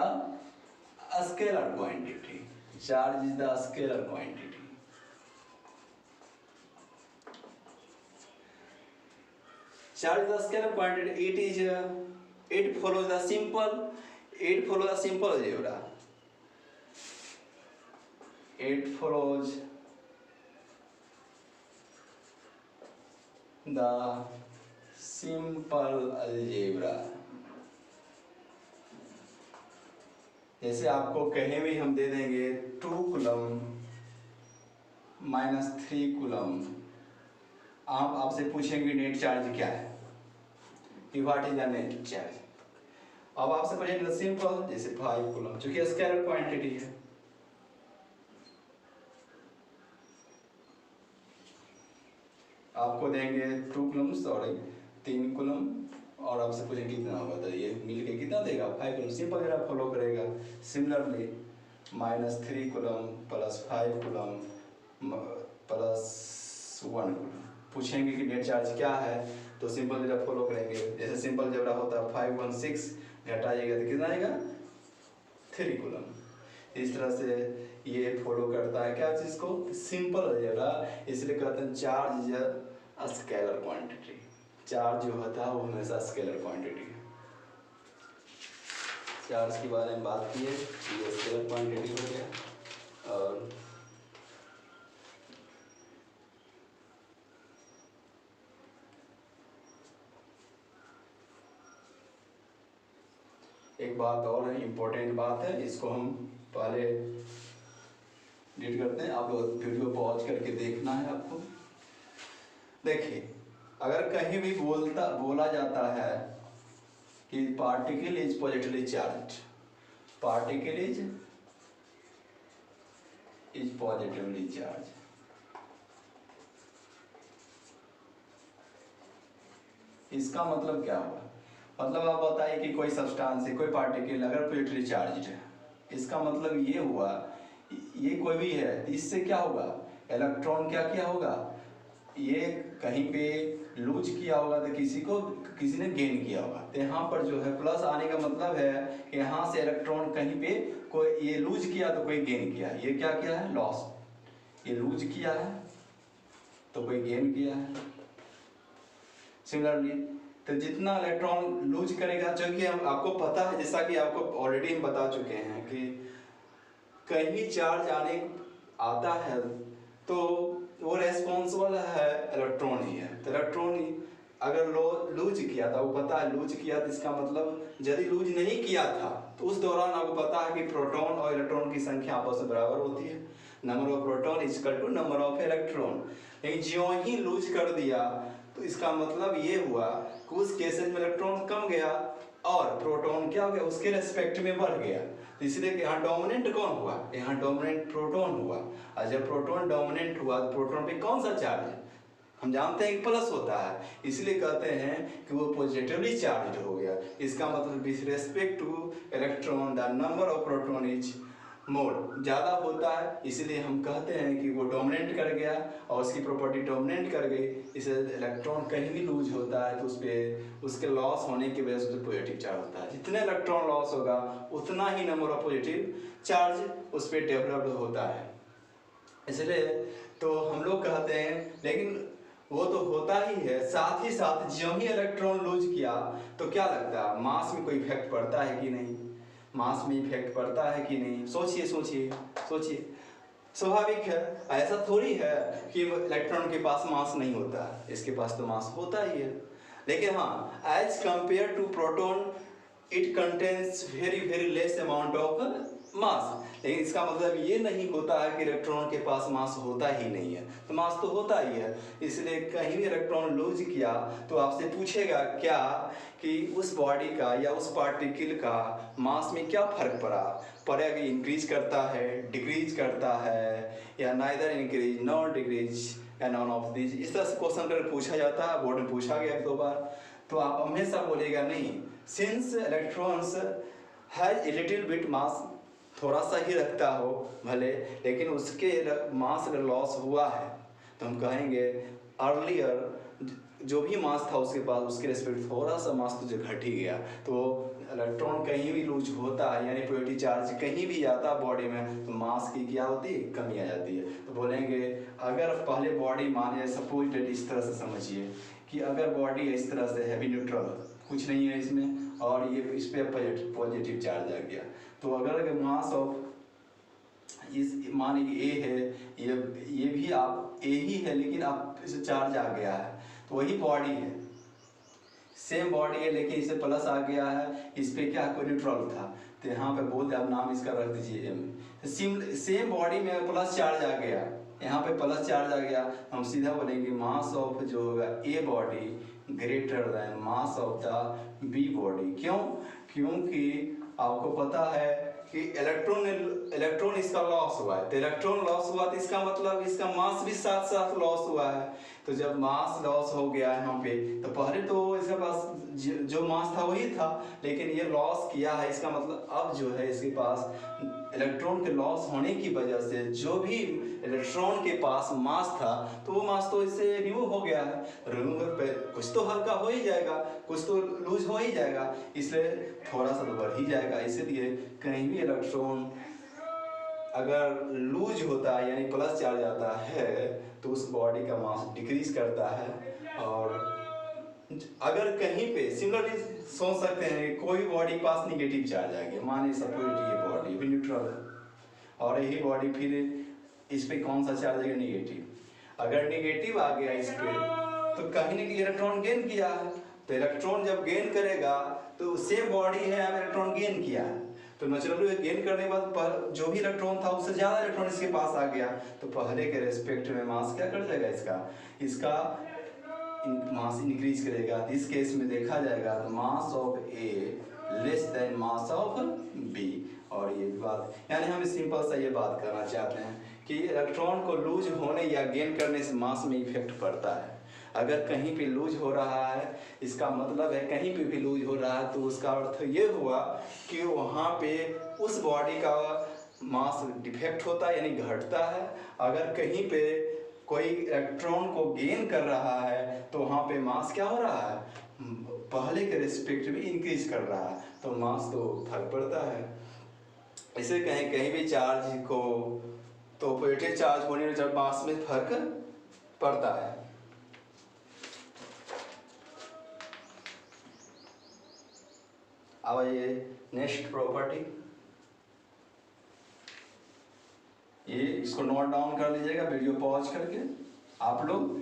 scalar quantity, charge is the scalar quantity. Charge is the scalar quantity, it follows the simple algebra, it follows the simple algebra। जैसे आपको कहीं भी हम दे देंगे 2 कूलम माइनस 3 कूलम, आप आपसे पूछेंगे नेट चार्ज क्या है, कि what is the net charge. अब आपसे पूछेंगे सिंपल जैसे 5 कूलम, चूंकि स्केलर क्वांटिटी है। आपको देंगे 2 कूलम, सॉरी 3 कूलम और आपसे पूछें कितना होगा तो ये मिल के कितना देगा 5 कूलम, सिंपल जरा फॉलो करेगा। Similarly -3 coulomb plus 5 coulomb plus 1 coulomb, पूछेंगे कि नेट चार्ज क्या है तो सिंपल जरा फॉलो करेंगे। जैसे सिंपल जरा होता है 516 घटाइएगा तो कितना आएगा 3 कूलम। इस तरह से ये फॉलो करता है क्या चीज़ को, सिंपल अलजेब्रा। इसलिए कहते हैं charge is a scalar quantity, charge जो होता है वो हमेशा स्केलर क्वांटिटी है। चार्ज के बारे में बात की है, ये स्केलर क्वांटिटी हो गया। और एक बात और है, इम्पोर्टेंट बात है, इसको हम पहले डिलीट करते हैं। आप लोग वीडियो पॉज करके देखना है आपको। देखिए अगर कहीं भी बोला जाता है कि particle is positively charge, particle is positively charge, इसका मतलब क्या हुआ? मतलब आप बताइए कि कोई सब्सटेंस है, कोई पार्टिकल अगर पॉजिटिवली चार्ज है, इसका मतलब ये हुआ, ये कोई भी है, इससे क्या होगा, इलेक्ट्रॉन क्या किया होगा, ये कहीं पे लूज किया होगा तो किसी ने गेन किया होगा। तो यहाँ पर जो है प्लस आने का मतलब है कि यहाँ से इलेक्ट्रॉन कहीं पे कोई ये लूज किया तो कोई गेन किया, ये क्या किया है, लॉस। ये लूज किया है तो कोई गेन किया है। सिमिलरली तो जितना इलेक्ट्रॉन लूज करेगा, क्योंकि हम आपको पता है, जैसा कि आपको ऑलरेडी हम बता चुके हैं कि कहीं चार्ज आता है तो वो रेस्पॉन्सिबल है इलेक्ट्रॉन ही है। तो इलेक्ट्रॉन ही अगर लूज किया था, वो पता है लूज किया, तो इसका मतलब यदि लूज नहीं किया था तो उस दौरान आपको पता है कि प्रोटॉन और इलेक्ट्रॉन की संख्या आपस में बराबर होती है, number of proton is equal to number of electron. लेकिन ज्यों ही लूज कर दिया तो इसका मतलब ये हुआ कि उस केसेज में इलेक्ट्रॉन कम गया और प्रोटॉन क्या हो गया, उसके रेस्पेक्ट में बढ़ गया। तो इसलिए यहाँ डोमिनेंट कौन हुआ, यहाँ डोमिनेंट प्रोटॉन हुआ। और जब प्रोटॉन डोमिनेंट हुआ तो प्रोटॉन पे कौन सा चार्ज है, हम जानते हैं कि प्लस होता है, इसलिए कहते हैं कि वो पॉजिटिवली चार्ज हो गया। इसका मतलब with respect two electron the number of proton is more, ज़्यादा होता है, इसलिए हम कहते हैं कि वो डोमिनेंट कर गया और उसकी प्रॉपर्टी डोमिनेंट कर गई। इससे इलेक्ट्रॉन कहीं भी लूज होता है तो उस पर उसके लॉस होने की वजह से पॉजिटिव चार्ज होता है। जितने इलेक्ट्रॉन लॉस होगा उतना ही नंबर ऑफ पॉजिटिव चार्ज उस पर डेवलप्ड होता है। इसलिए तो हम लोग कहते हैं, लेकिन वो तो होता ही है, साथ ही साथ जो ही इलेक्ट्रॉन लूज किया तो क्या लगता है, मास में कोई इफेक्ट पड़ता है कि नहीं, मास में इफेक्ट पड़ता है कि नहीं, सोचिए सोचिए सोचिए। स्वाभाविक है, ऐसा थोड़ी है कि इलेक्ट्रॉन के पास मास नहीं होता, इसके पास तो मास होता ही है। लेकिन हाँ, as compare to proton it contains very very less amount of mass. लेकिन इसका मतलब ये नहीं होता है कि इलेक्ट्रॉन के पास मास होता ही नहीं है, तो मास तो होता ही है। इसलिए कहीं भी इलेक्ट्रॉन लूज किया तो आपसे पूछेगा क्या कि उस बॉडी का या उस पार्टिकल का मास में क्या फर्क पड़ेगा, इंक्रीज करता है, डिक्रीज करता है, या नाइदर इंक्रीज नॉट डिक्रीज या नॉन ऑफ दिस। इस तरह से क्वेश्चन अगर पूछा जाता है, बोर्ड में पूछा गया 1-2 बार, तो आप हमेशा बोलेगा नहीं, since electrons has a little bit mass, थोड़ा सा ही रखता हो भले, लेकिन उसके मास अगर लॉस हुआ है तो हम कहेंगे अर्लियर जो भी मास था उसके पास, उसके रेस्पेक्ट थोड़ा सा मास तो जो घट ही गया। तो इलेक्ट्रॉन कहीं भी लूज होता है, यानी पॉजिटिव चार्ज कहीं भी आता है बॉडी में, तो मास की क्या होती है, कमी आ जाती है। तो बोलेंगे अगर पहले बॉडी माने, सपोज डेट इस तरह से समझिए कि अगर बॉडी इस तरह से हैवी न्यूट्रल, कुछ नहीं है इसमें, और ये इस पर पॉजिटिव चार्ज आ गया, तो अगर मास ऑफ इस माने कि ए है, ये भी आप ए ही है, लेकिन आप इसे चार्ज आ गया है, तो वही बॉडी है, सेम बॉडी है, लेकिन इसे प्लस आ गया है, इस पे क्या कोई न्यूट्रल था, तो यहाँ पे बोलते आप नाम इसका रख दीजिए एम। सेम बॉडी में प्लस चार्ज आ गया, यहाँ पे प्लस चार्ज आ गया, हम सीधा बोलेंगे मास ऑफ जो होगा A body greater than mass of the B body. क्यों? क्योंकि आपको पता है कि इलेक्ट्रॉन इसका लॉस हुआ है, तो इलेक्ट्रॉन लॉस हुआ तो इसका मतलब इसका मास भी साथ साथ लॉस हुआ है। तो जब मास लॉस हो गया यहाँ पे, तो पहले तो इसके पास जो मास था वही था, लेकिन ये लॉस किया है, इसका मतलब अब जो है इसके पास इलेक्ट्रॉन के लॉस होने की वजह से जो भी इलेक्ट्रॉन के पास मास था, तो वो मास तो इससे रिमूव हो गया है। रिमूव कुछ तो हल्का हो ही जाएगा, कुछ तो लूज हो ही जाएगा, इसलिए थोड़ा सा तो बढ़ ही जाएगा। इसीलिए कहीं भी इलेक्ट्रॉन अगर लूज होता है यानी प्लस चार्ज आता है, तो उस बॉडी का मास डिक्रीज करता है। और अगर कहीं पे सिमिलरली सोच सकते हैं, कोई बॉडी के पास निगेटिव चार्ज आ गया, माने सपोज ये बॉडी भी न्यूट्रल है और यही बॉडी फिर इस पे कौन सा चार्ज है, निगेटिव। अगर निगेटिव आ गया इस पे, तो कहीं ना कहीं इलेक्ट्रॉन गेन किया है। तो इलेक्ट्रॉन जब गेन करेगा तो सेम बॉडी है, अब इलेक्ट्रॉन गेन किया है, तो नेचुरली गेन करने के बाद जो भी इलेक्ट्रॉन था उससे ज़्यादा इलेक्ट्रॉन इसके पास आ गया, तो पहले के रेस्पेक्ट में मास क्या कर जाएगा, इसका मास इंक्रीज करेगा। इस केस में देखा जाएगा तो mass of A less than mass of B. और ये बात यानी हम सिंपल सा ये बात करना चाहते हैं कि इलेक्ट्रॉन को लूज होने या गेन करने से मास में इफेक्ट पड़ता है। अगर कहीं पे लूज हो रहा है, इसका मतलब है कहीं पे भी लूज हो रहा है, तो उसका अर्थ ये हुआ कि वहाँ पे उस बॉडी का मास डिफेक्ट होता है यानी घटता है। अगर कहीं पे कोई इलेक्ट्रॉन को गेन कर रहा है, तो वहाँ पे मास क्या हो रहा है, पहले के रेस्पेक्ट में इंक्रीज कर रहा है, तो मास तो फर्क पड़ता है। इसे कहीं कहीं भी चार्ज को तो पॉजिटिव चार्ज होने में जब मास में फर्क पड़ता है। अब ये नेक्स्ट प्रॉपर्टी, ये इसको नोट डाउन कर लीजिएगा वीडियो पॉज करके। आप लोग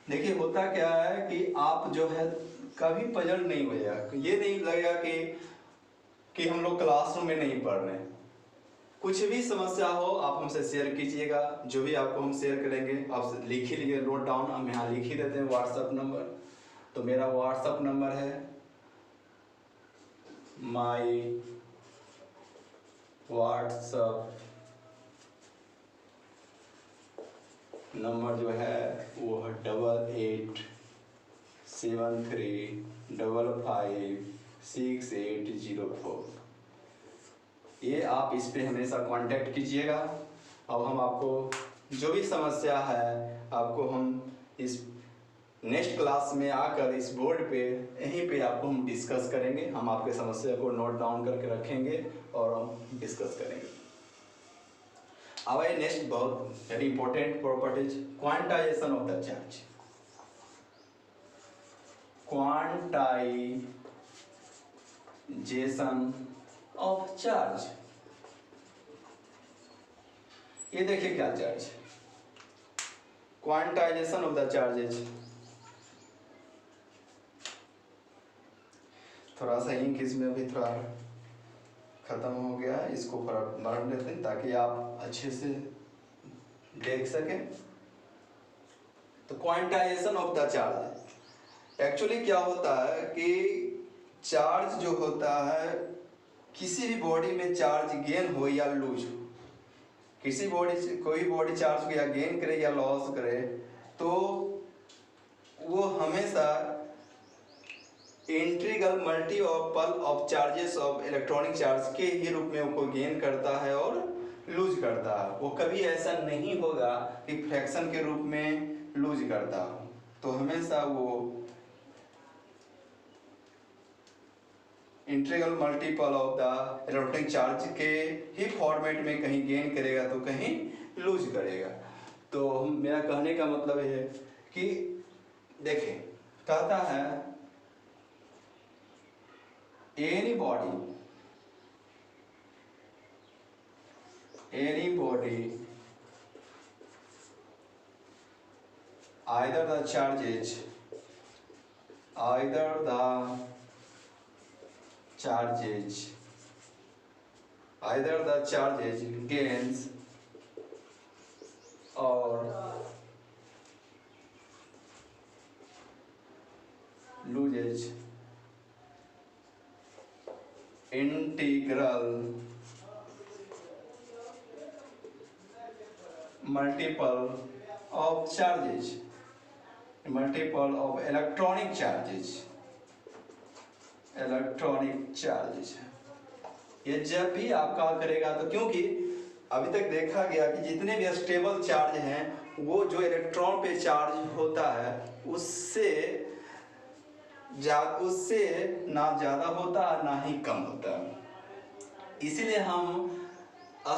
देखिए होता क्या है कि आप जो है कभी पजल नहीं हो जाएगा, ये नहीं लगेगा कि हम लोग क्लासरूम में नहीं पढ़ रहे हैं। कुछ भी समस्या हो आप हमसे शेयर कीजिएगा, जो भी आपको हम शेयर करेंगे आप लिख ही लीजिए, नोट डाउन हम यहाँ लिख ही देते हैं व्हाट्सएप नंबर। तो मेरा व्हाट्सएप नंबर है, माई व्हाट्सएप नंबर जो है वो है 8873556804। ये आप इस पे हमेशा कांटेक्ट कीजिएगा। अब हम आपको जो भी समस्या है आपको हम इस नेक्स्ट क्लास में आकर इस बोर्ड पे यहीं पे आपको हम डिस्कस करेंगे। हम आपके समस्या को नोट डाउन करके रखेंगे और हम डिस्कस करेंगे। अब ये नेक्स्ट बहुत very important properties, quantization of the charge. Quantization of charge, ये देखिए क्या charge, quantization of the charges. थोड़ा सा इंक इसमें अभी थोड़ा खत्म हो गया, इसको बढ़ लेते हैं ताकि आप अच्छे से देख सकें। तो quantization of the charge, actually क्या होता है कि चार्ज जो होता है, किसी भी बॉडी में चार्ज गेन हो या लूज हो, किसी बॉडी कोई बॉडी चार्ज को या गेन करे या लॉस करे, तो वो हमेशा integral multiple of charges of electronic charge के ही रूप में वो गेन करता है और लूज करता है। वो कभी ऐसा नहीं होगा कि फ्रैक्शन के रूप में लूज करता हो, तो हमेशा वो integral multiple of the electronic charge के ही फॉर्मेट में कहीं गेन करेगा तो कहीं लूज करेगा। तो मेरा कहने का मतलब है कि देखें, कहता है any body either the charges gains or loses integral multiple of charges, multiple of electronic charges, electronic charge. ये जब भी आपका करेगा तो, क्योंकि अभी तक देखा गया कि जितने भी स्टेबल चार्ज हैं वो जो इलेक्ट्रॉन पे चार्ज होता है उससे ना ज़्यादा होता है ना ही कम होता है। इसीलिए हम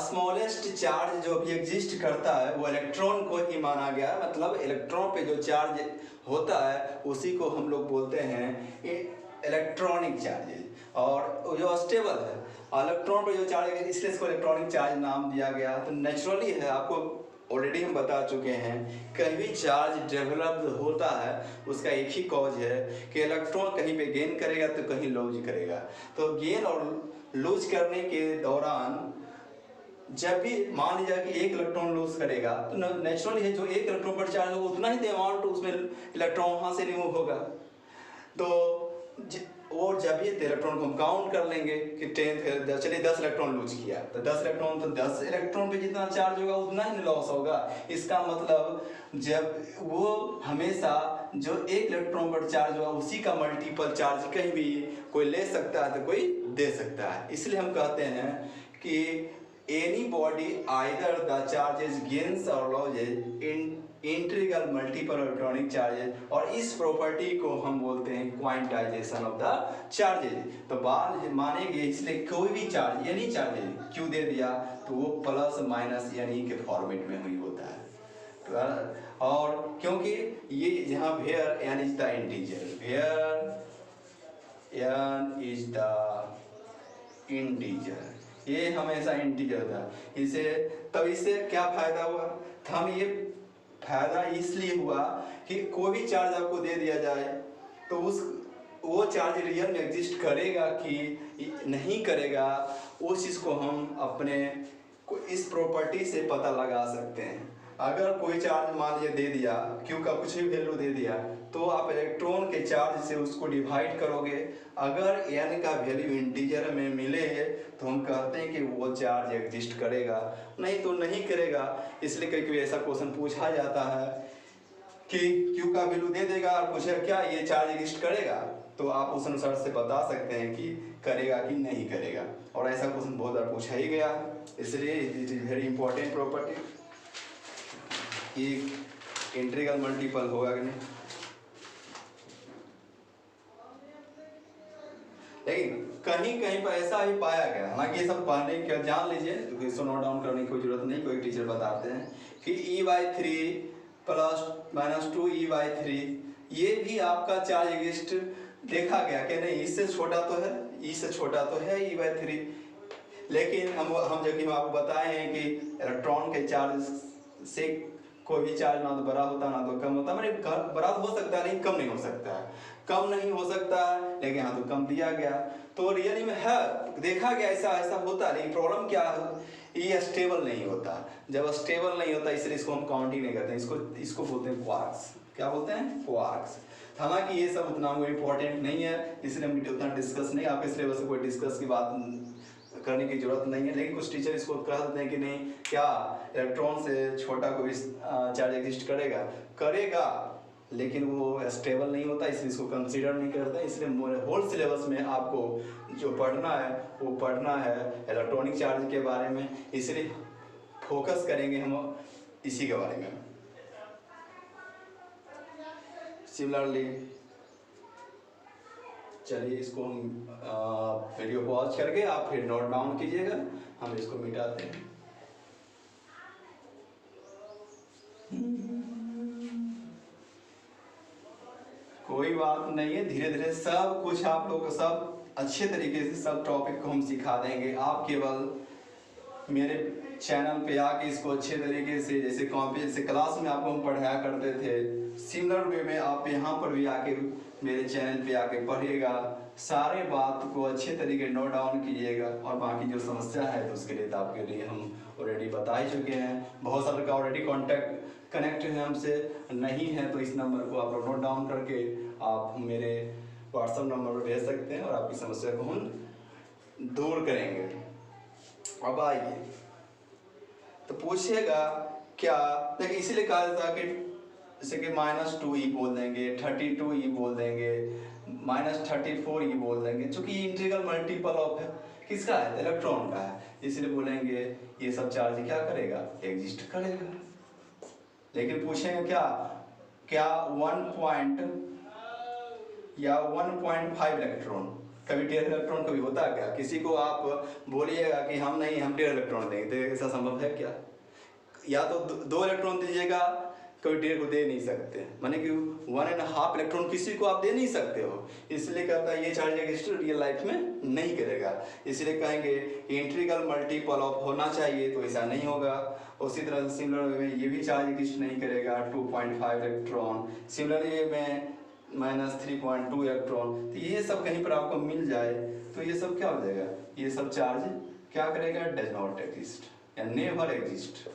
स्मॉलेस्ट चार्ज जो भी एग्जिस्ट करता है वो इलेक्ट्रॉन को ही माना गया है। मतलब इलेक्ट्रॉन पे जो चार्ज होता है उसी को हम लोग बोलते हैं इलेक्ट्रॉनिक चार्जेज। और जो स्टेबल है इलेक्ट्रॉन पे जो चार्ज है इसलिए इसको इलेक्ट्रॉनिक चार्ज नाम दिया गया। तो नेचुरली है, आपको ऑलरेडी हम बता चुके हैं, कहीं भी चार्ज डेवलप्ड होता है उसका एक ही कॉज है कि इलेक्ट्रॉन कहीं पे गेन करेगा तो कहीं लूज करेगा। तो गेन और लूज करने के दौरान जब भी मान लीजिए कि एक इलेक्ट्रॉन लूज करेगा तो नेचुरली है जो एक इलेक्ट्रॉन पर चार्ज होगा उतना ही अमाउंट उसमें इलेक्ट्रॉन वहाँ से रिमूव होगा। तो और जब ये इलेक्ट्रॉन को हम काउंट कर लेंगे कि 10 चलिए 10 इलेक्ट्रॉन लूज किया तो 10 इलेक्ट्रॉन तो 10 इलेक्ट्रॉन पे जितना चार्ज होगा उतना ही लॉस होगा। इसका मतलब जब वो हमेशा जो एक इलेक्ट्रॉन पर चार्ज होगा उसी का मल्टीपल चार्ज कहीं भी कोई ले सकता है तो कोई दे सकता है। इसलिए हम कहते हैं कि any body either the charges gains और losses in integral multiple electronic charges, और इस प्रॉपर्टी को हम बोलते हैं क्वांटाइजेशन ऑफ द चार्जेज। तो बात मानेंगे इसलिए कोई भी चार्ज यानी चार्जेज क्यों दे दिया तो वो प्लस माइनस यानी के फॉर्मेट में हुई होता है। तो और क्योंकि ये यहाँ where n is the integer, where n is the integer, ये हमेशा इंटीजर था। इसे तब इससे क्या फायदा हुआ, हम ये फायदा इसलिए हुआ कि कोई भी चार्ज आपको दे दिया जाए तो वो चार्ज रियल में एग्जिस्ट करेगा कि नहीं करेगा, उस चीज़ को हम अपने इस प्रॉपर्टी से पता लगा सकते हैं। अगर कोई चार्ज मान लीजिए दे दिया, क्यू का कुछ भी वैल्यू दे दिया, तो आप इलेक्ट्रॉन के चार्ज से उसको डिवाइड करोगे। अगर n का वैल्यू इंटीजर में मिले तो हम कहते हैं कि वो चार्ज एग्जिस्ट करेगा, नहीं तो नहीं करेगा। इसलिए कभी कभी ऐसा क्वेश्चन पूछा जाता है कि क्यू का वैल्यू दे देगा और पूछेगा क्या ये चार्ज एग्जिस्ट करेगा, तो आप उस अनुसार से बता सकते हैं कि करेगा कि नहीं करेगा। और ऐसा क्वेश्चन बहुत बार पूछा ही गया, इसलिए it is very important property कि इंटीग्रल मल्टीपल होगा कि नहीं। लेकिन कहीं कहीं पर ऐसा ही पाया गया, हालांकि ये सब पढ़ने के जान लीजिए, इसको नोट डाउन करने की कोई जरूरत नहीं, कोई टीचर बताते हैं कि e/3 प्लस माइनस 2e/3 ये भी आपका चार्ज एग्जिस्ट देखा गया कि नहीं, इससे छोटा तो है, इससे छोटा तो है e/3। लेकिन हम जबकि हम आपको बताए हैं कि इलेक्ट्रॉन के चार्ज से कोई भी चार्ज ना तो बड़ा होता ना तो कम होता, मतलब बड़ा हो सकता है लेकिन कम नहीं हो सकता है, कम नहीं हो सकता है लेकिन यहाँ तो कम दिया गया। तो रियली में है, देखा गया ऐसा होता है, लेकिन प्रॉब्लम क्या है, ये स्टेबल नहीं होता। जब स्टेबल नहीं होता इसलिए इसको हम काउंट ही नहीं करते हैं, इसको बोलते हैं क्वार्क्स। क्या बोलते हैं? क्वार्क्स। हालांकि ये सब उतना इम्पोर्टेंट नहीं है, इसलिए हम उतना डिस्कस नहीं, आपके सिलेबस से कोई डिस्कस की बात करने की जरूरत नहीं है। लेकिन कुछ टीचर इसको कह देते हैं कि नहीं, क्या इलेक्ट्रॉन से छोटा कोई चार्ज एग्जिस्ट करेगा लेकिन वो स्टेबल नहीं होता, इसलिए इसको कंसीडर नहीं करते। इसलिए होल सिलेबस में आपको जो पढ़ना है वो पढ़ना है इलेक्ट्रॉनिक चार्ज के बारे में, इसलिए फोकस करेंगे हम इसी के बारे में। सिमिलरली चलिए इसको हम वीडियो पॉज करके आप फिर नोट डाउन कीजिएगा, हम इसको मिटाते हैं। कोई बात नहीं है, धीरे धीरे सब कुछ आप लोग सब अच्छे तरीके से सब टॉपिक को हम सिखा देंगे। आप केवल मेरे चैनल पे आके इसको अच्छे तरीके से, जैसे कॉपी से क्लास में आपको हम पढ़ाया करते थे, सिमिलर वे में आप यहाँ पर भी आके मेरे चैनल पे आके पढ़िएगा, सारे बात को अच्छे तरीके नोट डाउन कीजिएगा। और बाकी जो समस्या है तो उसके लिए तो आपके लिए हम ऑलरेडी बता ही चुके हैं। बहुत सारे का ऑलरेडी कॉन्टैक्ट कनेक्ट है हमसे, नहीं है तो इस नंबर को आप लोग नोट डाउन करके आप मेरे व्हाट्सएप नंबर पर भेज सकते हैं और आपकी समस्या को हम दूर करेंगे। अब आइए तो पूछिएगा क्या देखिए, इसीलिए कहा जाता है कि जैसे कि -2e बोल देंगे, 32e बोल देंगे, -34e बोल देंगे, चूंकि इंटीग्रल मल्टीपल ऑफ है किसका है, इलेक्ट्रॉन का है, इसलिए बोलेंगे ये सब चार्ज क्या करेगा, एग्जिस्ट करेगा। लेकिन पूछेंगे क्या क्या 1 पॉइंट या 1.5 इलेक्ट्रॉन, कभी 1.5 इलेक्ट्रॉन कभी होता है क्या? किसी को आप बोलिएगा कि हम नहीं, हम 1.5 इलेक्ट्रॉन देंगे, तो ऐसा संभव है क्या? या तो 2 इलेक्ट्रॉन दीजिएगा, कभी 1.5 को दे नहीं सकते, माने कि 1.5 इलेक्ट्रॉन किसी को आप दे नहीं सकते हो। इसलिए कहता है ये चार्ज एग्जिस्ट रियल लाइफ में नहीं करेगा, इसलिए कहेंगे इंटीग्रल मल्टीपल ऑफ होना चाहिए, तो ऐसा नहीं होगा। उसी तरह से सिमिलर में ये भी चार्ज एग्जिस्ट नहीं करेगा, 2.5 इलेक्ट्रॉन, सिमिलरली में -3.2 इलेक्ट्रॉन। तो ये सब कहीं पर आपको मिल जाए तो ये सब क्या हो जाएगा, ये सब चार्ज क्या करेगा, डज नॉट एग्जिस्ट या नेवर एग्जिस्ट।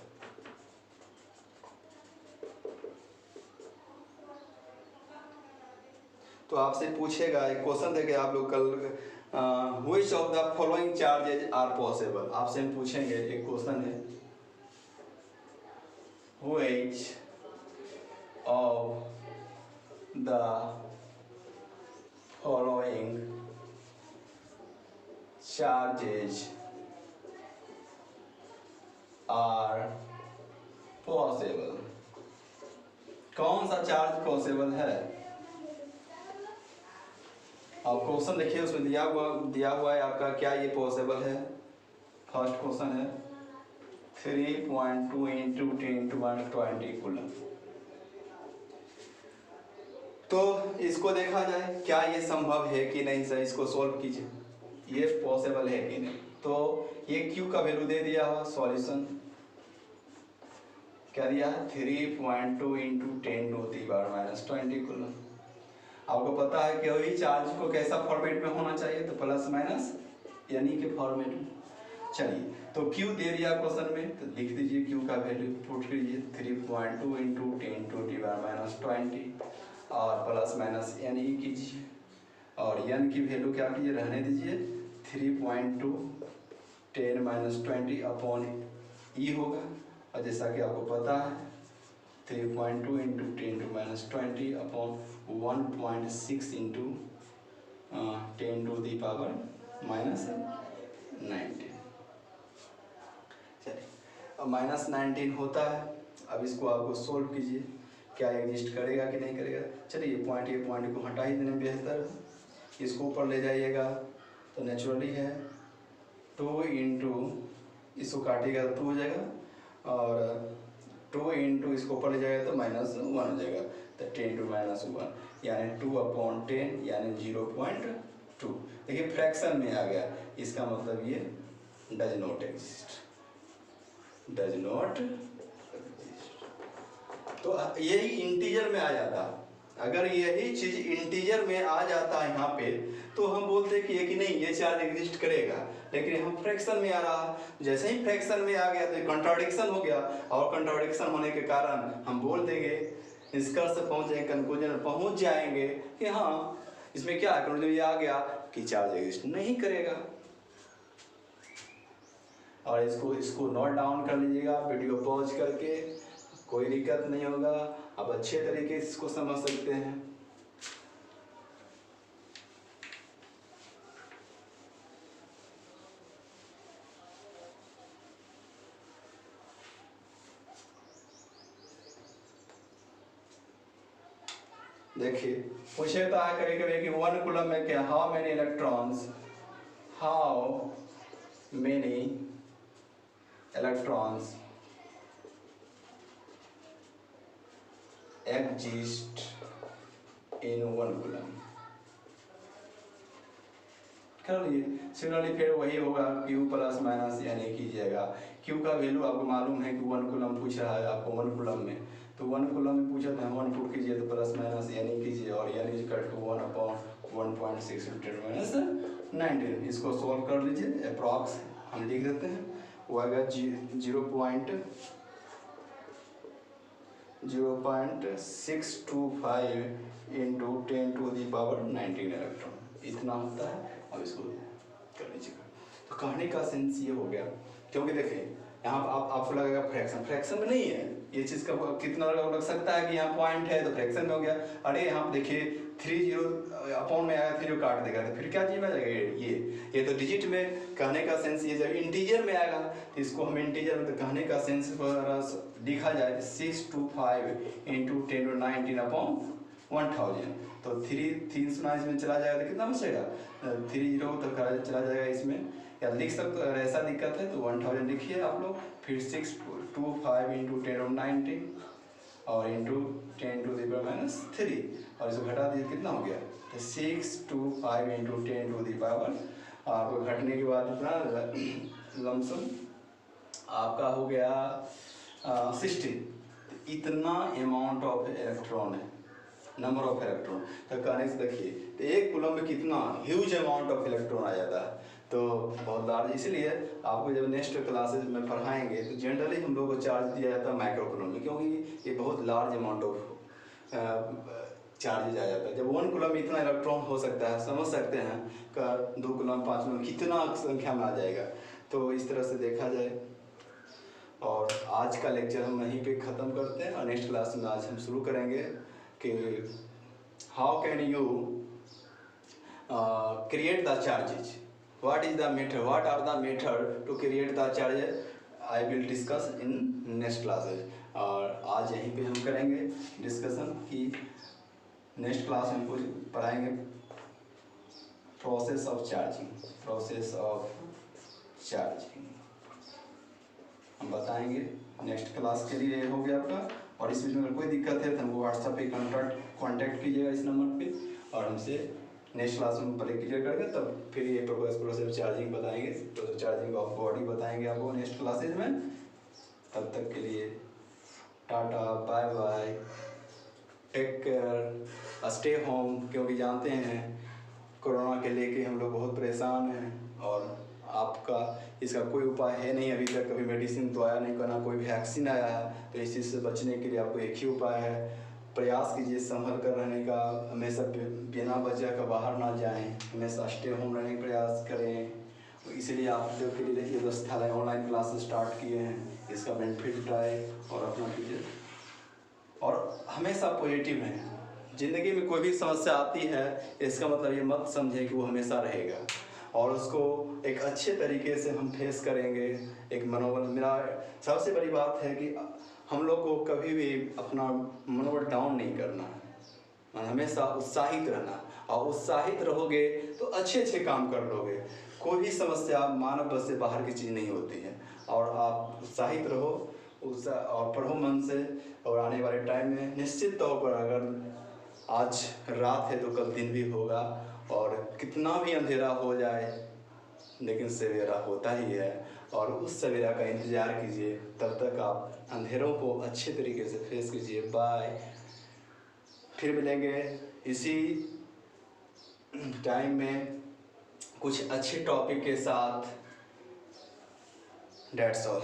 तो आपसे पूछेगा, एक क्वेश्चन देके आप लोग कल which of the following charges are possible, आपसे हम पूछेंगे, एक क्वेश्चन है which of the following charges are possible, कौन सा चार्ज पॉसिबल है। अब क्वेश्चन देखिए, उसमें दिया हुआ है आपका क्या ये पॉसिबल है। फर्स्ट क्वेश्चन है 3.2 इंटू 10⁻20 कूलम। तो इसको देखा जाए क्या ये संभव है कि नहीं, सर इसको सॉल्व कीजिए, ये पॉसिबल है कि नहीं। तो ये Q का वैल्यू दे दिया हुआ, सॉल्यूशन क्या दिया है, 3.2 इंटू 10⁻20 कूलम। आपको पता है कि वही चार्ज को कैसा फॉर्मेट में होना चाहिए, तो प्लस माइनस यानी कि फॉर्मेट में। चलिए, तो Q दे दिया क्वेश्चन में, तो लिख दीजिए Q का वैल्यू, पुट कीजिए 3.2 इंटू 10⁻20 और प्लस माइनस n ही कीजिए, और n की वैल्यू क्या कीजिए, रहने दीजिए 3.2 10⁻20 अपॉन e होगा, और जैसा कि आपको पता है 3.2 इंटू 10⁻20 अपॉन 1.6 इंटू 10⁻19। चलिए, अब -19 होता है, अब इसको आपको सोल्व कीजिए, क्या एग्जिस्ट करेगा कि नहीं करेगा। चलिए ये पॉइंट को हटा ही देने बेहतर है, इसको ऊपर ले जाइएगा तो नेचुरली है 2 इंटू, इसको काटिएगा तो 2 हो जाएगा, और 2 इंटू इसको ऊपर ले जाएगा तो -1 हो जाएगा, तो 10 to -1 यानी 2/10 यानी 0.2। देखिए फ्रैक्शन में आ गया, इसका मतलब ये does not exist, does not exist. तो यही इंटीजर में आ जाता, अगर यही चीज इंटीजर में आ जाता है यहाँ पे, तो हम बोलते कि ये कि नहीं ये चार्ज एग्जिस्ट करेगा, लेकिन हम फ्रैक्शन में आ रहा, जैसे ही फ्रैक्शन में आ गया तो कंट्राडिक्शन हो गया, और कंट्राडिक्शन होने के कारण हम बोल देंगे, निष्कर्ष पहुंच जाएंगे, कंक्लूजन पहुंच जाएंगे कि हाँ इसमें क्या है, कंक्लूजन ये आ गया कि चार्ज एग्जिस्ट नहीं करेगा। और इसको नोट डाउन कर लीजिएगा वीडियो पॉज करके, कोई दिक्कत नहीं होगा, आप अच्छे तरीके से इसको समझ सकते हैं। देखिए पूछता है कभी कभी कि 1 कूलम में क्या, how many electrons, how many electrons exist in 1 coulomb. कर लिए, सिमिलरली फिर वही होगा Q प्लस माइनस यानी कीजिएगा, Q का वैल्यू आपको मालूम है कि 1 कूलम पूछ रहा है आपको 1 कूलम में, तो 1 कूलम में पूछा था 1 पुट कीजिए तो प्लस माइनस यानी कीजिए, और यानी इक्वल टू 1/1.6 × 10⁻19। इसको सॉल्व कर लीजिए, अप्रॉक्स हम लिख देते हैं, वो आएगा 0.625 इंटू 10⁻19 इलेक्ट्रॉन, इतना होता है। अब इसको कर लीजिएगा। तो कहने का सेंस ये हो गया, क्योंकि देखिए यहाँ आपको लगेगा फ्रैक्शन, फ्रैक्शन में नहीं है ये चीज़ का। कितना लग सकता है कि यहाँ पॉइंट है तो फ्रैक्शन में हो गया। अरे यहाँ पे देखिए 30 अपॉन में आया, 3 काट देगा तो फिर क्या चीज़ में आ जाएगा ये तो डिजिट में कहने का सेंस ये जब इंटीजर में आएगा तो इसको हम इंटीजर में तो कहने का सेंस लिखा जाए 625 इंटू 10⁻19/1000 तो 3 इसमें चला जाएगा तो कितना बचेगा 30 तो चला जाएगा इसमें, या लिख सकते हो। अगर ऐसा दिक्कत है तो 1000 लिखिए आप लोग, फिर 625 इंटू 10⁻19 और इंटू 10⁻³ और इसको घटा दीजिए कितना हो गया तो 625 इंटू 10⁻, आपको घटने के बाद इतना लमसम आपका हो गया 60। इतना अमाउंट ऑफ इलेक्ट्रॉन है, नंबर ऑफ इलेक्ट्रॉन। तो कहने से देखिए तो एक कूलम में कितना ह्यूज अमाउंट ऑफ इलेक्ट्रॉन आ जाता है, तो बहुत लार्ज। इसलिए आपको जब नेक्स्ट क्लासेज में पढ़ाएंगे तो जनरली हम लोग को चार्ज दिया जाता है माइक्रो कूलम में, क्योंकि ये बहुत लार्ज अमाउंट ऑफ चार्ज आ जाता है। जब 1 कूलम में इतना इलेक्ट्रॉन हो सकता है, समझ सकते हैं का 2 कूलम 5 कूलम कितना संख्या में आ जाएगा। तो इस तरह से देखा जाए, और आज का लेक्चर हम यहीं पे ख़त्म करते हैं और नेक्स्ट क्लास में आज हम शुरू करेंगे कि how can you create the charges, what is the method, what are the method to create the charges, I will discuss in next classes। और आज यहीं पे हम करेंगे डिस्कशन कि नेक्स्ट क्लास में कुछ पढ़ाएंगे process of charging, process of charging हम बताएंगे नेक्स्ट क्लास के लिए। हो गया आपका, और इस वीडियो में कोई दिक्कत है तो हमको व्हाट्सएप पे कॉन्टैक्ट कीजिएगा इस नंबर पे, और हमसे नेक्स्ट क्लास में पहले क्लियर करके तब फिर ये प्रोसेस चार्जिंग बताएंगे, प्रोसेस चार्जिंग ऑफ बॉडी बताएंगे आपको नेक्स्ट क्लासेज में। तब तक के लिए tata, bye bye, take care, stay home, क्योंकि जानते हैं कोरोना के लेके हम लोग बहुत परेशान हैं और आपका इसका कोई उपाय है नहीं अभी तक, कभी मेडिसिन तो आया नहीं, करना कोई वैक्सीन आया है। तो इस चीज़ से बचने के लिए आपको एक ही उपाय है, प्रयास कीजिए संभल कर रहने का, हमेशा बिना वजह का बाहर ना जाएं, हमेशा स्टे होम रहने का प्रयास करें। इसलिए आप लोग के लिए व्यवस्था है, ऑनलाइन क्लासेस स्टार्ट किए हैं, इसका बेनिफिट उठाए और अपना कीजिए, और हमेशा पॉजिटिव हैं। ज़िंदगी में कोई भी समस्या आती है इसका मतलब ये मत समझें कि वो हमेशा रहेगा, और उसको एक अच्छे तरीके से हम फेस करेंगे। एक मनोबल, मेरा सबसे बड़ी बात है कि हम लोग को कभी भी अपना मनोबल डाउन नहीं करना है, हमेशा उत्साहित रहना, और उत्साहित रहोगे तो अच्छे अच्छे काम कर लोगे। कोई भी समस्या मानव बस से बाहर की चीज़ नहीं होती है, और आप उत्साहित रहो और पढ़ो मन से, और आने वाले टाइम में निश्चित तौर पर अगर आज रात है तो कल दिन भी होगा, और कितना भी अंधेरा हो जाए लेकिन सवेरा होता ही है, और उस सवेरा का इंतज़ार कीजिए। तब तक आप अंधेरों को अच्छे तरीके से फेस कीजिए। बाय, फिर मिलेंगे इसी टाइम में कुछ अच्छे टॉपिक के साथ। That's all.